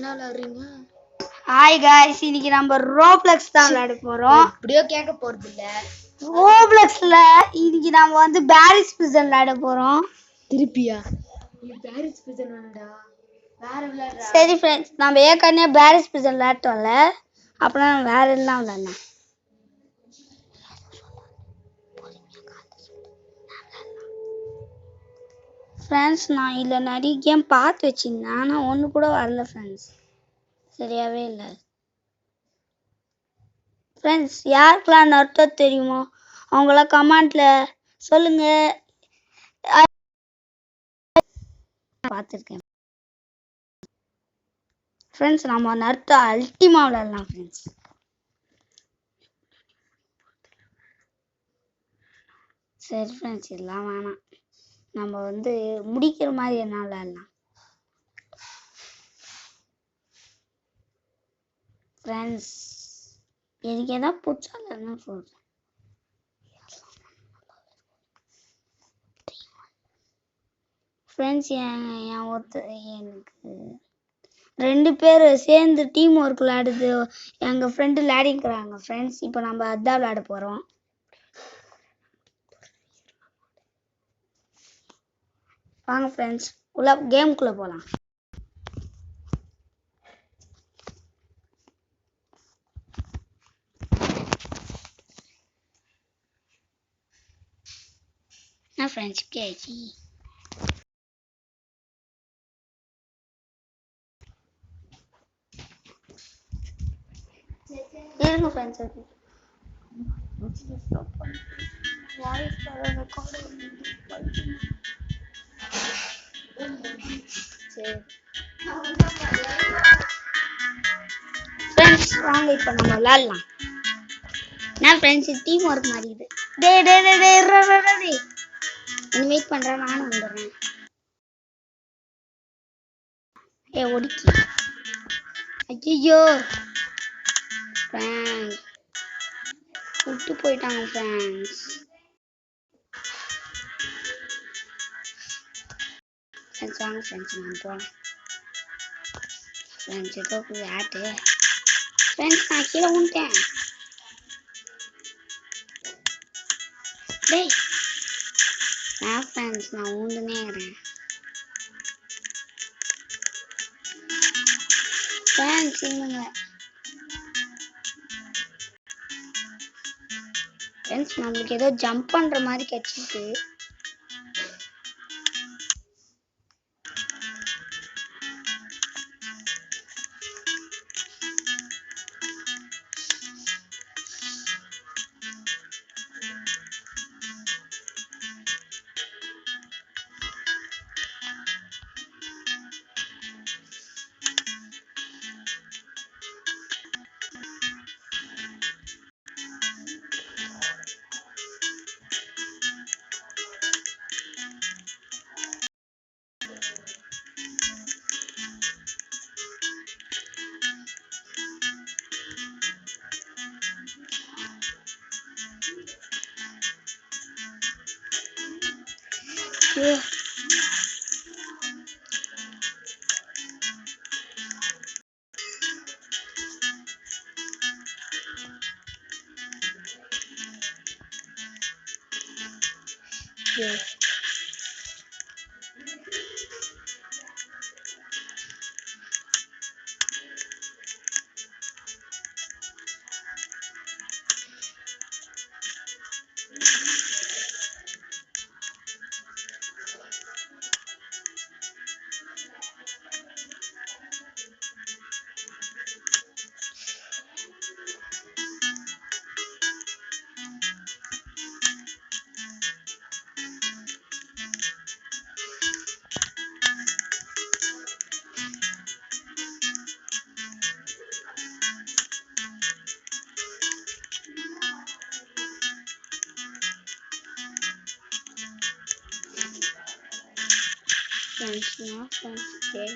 என்ன விளையாடுறீங்க? Hi guys, இன்னைக்கு நம்ம ரோப்ளக்ஸ் தான் விளையாட போறோம். எப்படியோ கேட்க போறது இல்ல. ரோப்ளக்ஸ்ல இன்னைக்கு நாம வந்து பாரிஸ் பிரிசன் விளையாட போறோம். திருப்பியா? நீ பாரிஸ் பிரிசன் வேணடா. வேற விளையாடுறா. சரி फ्रेंड्स, நாம ஏற்கனவே பாரிஸ் பிரிசன் விளையாட்டோம்ல. அப்புறம் வேற எல்லாம் விளையாடலாம். ஃப்ரெண்ட்ஸ், நான் இல்ல நிறைய கேம் பார்த்து வச்சிருந்தேன், ஆனா ஒண்ணு கூட வரல ஃப்ரெண்ட்ஸ். சரியாவே இல்லை ஃப்ரெண்ட்ஸ். யாருக்கெல்லாம் நருட்டோ தெரியுமோ அவங்களாம் கமெண்ட்ல சொல்லுங்க. பார்த்துருக்கேன் ஃப்ரெண்ட்ஸ். நம்ம நருட்டோ அல்டிமா விளையாடலாம் ஃப்ரெண்ட்ஸ். சரி ஃப்ரெண்ட்ஸ், எல்லாம் வேணாம். நம்ம வந்து முடிக்கிற மாதிரி என்ன விளையாடலாம் ஃப்ரெண்ட்ஸ். எனக்கு எதா பிடிச்சாலும் சொல்றேன் ஃப்ரெண்ட்ஸ். எனக்கு 2 பேர் சேர்ந்து டீம் ஒர்க் விளையாடுது. எங்க ஃப்ரெண்டு விளையாடிக்கிறாங்க ஃப்ரெண்ட்ஸ். இப்போ நம்ம அதான் விளையாட போறோம். வாங்க ஃப்ரெண்ட்ஸ், உள்ள கேமுக்குள்ள போலாம். ஃப்ரெண்ட்ஸ் கேச்சி இருங்க ஃப்ரெண்ட்ஸ். ஃப்ரெண்ட்ஸ் வாங்க இப்போ நம்ம விளையாடலாம். நான் ஃப்ரெண்ட்ஸ் டீம் ஒர்க் மாதிரி இது. நீ வெயிட் பண்றேன், நானும் வந்துடுறேன். ஒடிக்கி ஐயோ ஃப்ரெண்ட்ஸ், விட்டு போயிட்டாங்க ஃப்ரெண்ட்ஸ். ஃப்ரெண்ட்ஸ் வாங்க ஃப்ரெண்ட்ஸ், நான் போகிறேன் ஃப்ரெண்ட்ஸ். ஏதோ ஆட்டு ஃப்ரெண்ட்ஸ், நான் கீழே விட்டேன். டேய் நான் ஃப்ரெண்ட்ஸ், நான் ஊந்துனே இருக்கிறேன் ஃப்ரெண்ட்ஸ். இல்லைங்க ஃப்ரெண்ட்ஸ், நம்மளுக்கு ஏதோ ஜம்ப் பண்ற மாதிரி கிடைச்சிருக்கு. Friends, no friends, okay.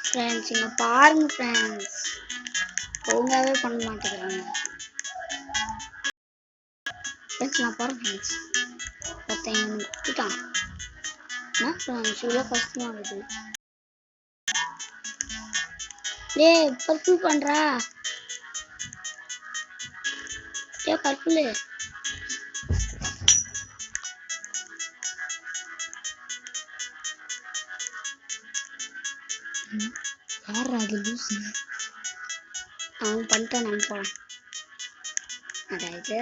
Friends இங்க பாருங்க ஃப்ரெண்ட்ஸ், ஒழுங்காவே பண்ண மாட்டேங்கிறாங்க ஃப்ரெண்ட்ஸ். நான் பாருங்க ஃப்ரெண்ட்ஸ், ஒருத்தன் எனக்கு விட்டுட்டான். என்ன ஃப்ரெண்ட்ஸ் இவ்வளோ கஷ்டமாகுது. டேய் பர்பிள் பண்றா, டேய் பர்பிள். யாரா அது லூசு? அவன் பண்ணிட்டான், நம்ம போலாம். அதாவது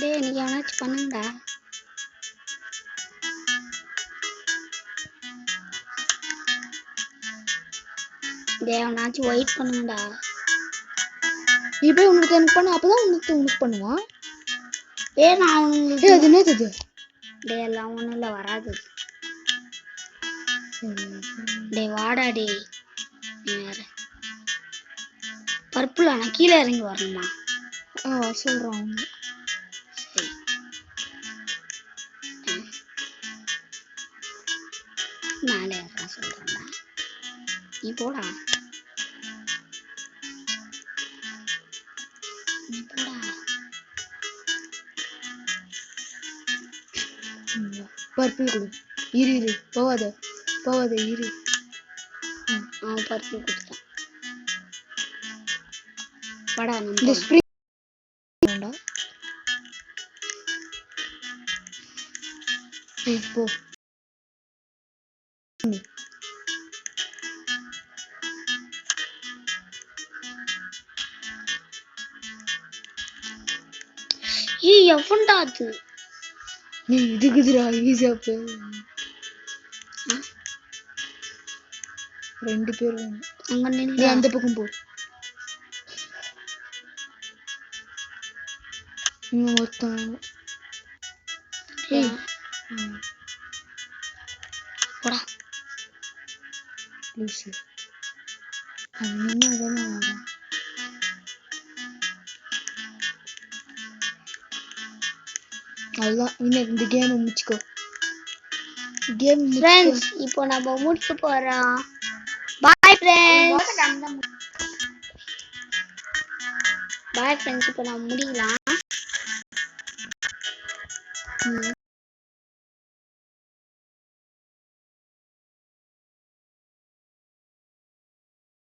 டேய் நீங்க எவனாச்சும் பண்ணுங்கடா. டேய் அவனாச்சும் வெயிட் பண்ணுங்கடா. நீ போய் உனக்கு எனக்கு பண்ண, அப்பதான் உனக்கு பண்ணுவான். டேய் நான் அவனுக்கு அது என்னது இது? டேய் எல்லாம் ஒண்ணும் இல்ல, வராது. டேய் வாடா டேய், நீ வேற பர்பிள். ஆனா கீழே இறங்கி வரணுமா? சொல்றான். சரி மேலே ஏறா சொல்றேன்டா, நீ போடா, நீ போடா. பர்பிள் கொடு. இரு போவாத போவாத இரு. அவன் பர்பிள் கொடுத்தான். வாடா நம்ம இந்த ஸ்ப்ரிங் போ. ஏய் எவன்டா அது? நீ இதுக்குதுடா ஈஸியா போ. 2 பேர் அங்க நீ நில்லு. அந்த பக்கம் போ. ஒருத்தன் போடா லூசு. அவன் நின்னாதானே வரான். அதுதான் இந்த கேம் முடிச்சுக்கோ. கேம் ஃப்ரெண்ட்ஸ் இப்போ நம்ம முடிக்க போறோம். Bye friends, bye friends. இப்போ நம்ம முடிக்கலாம்.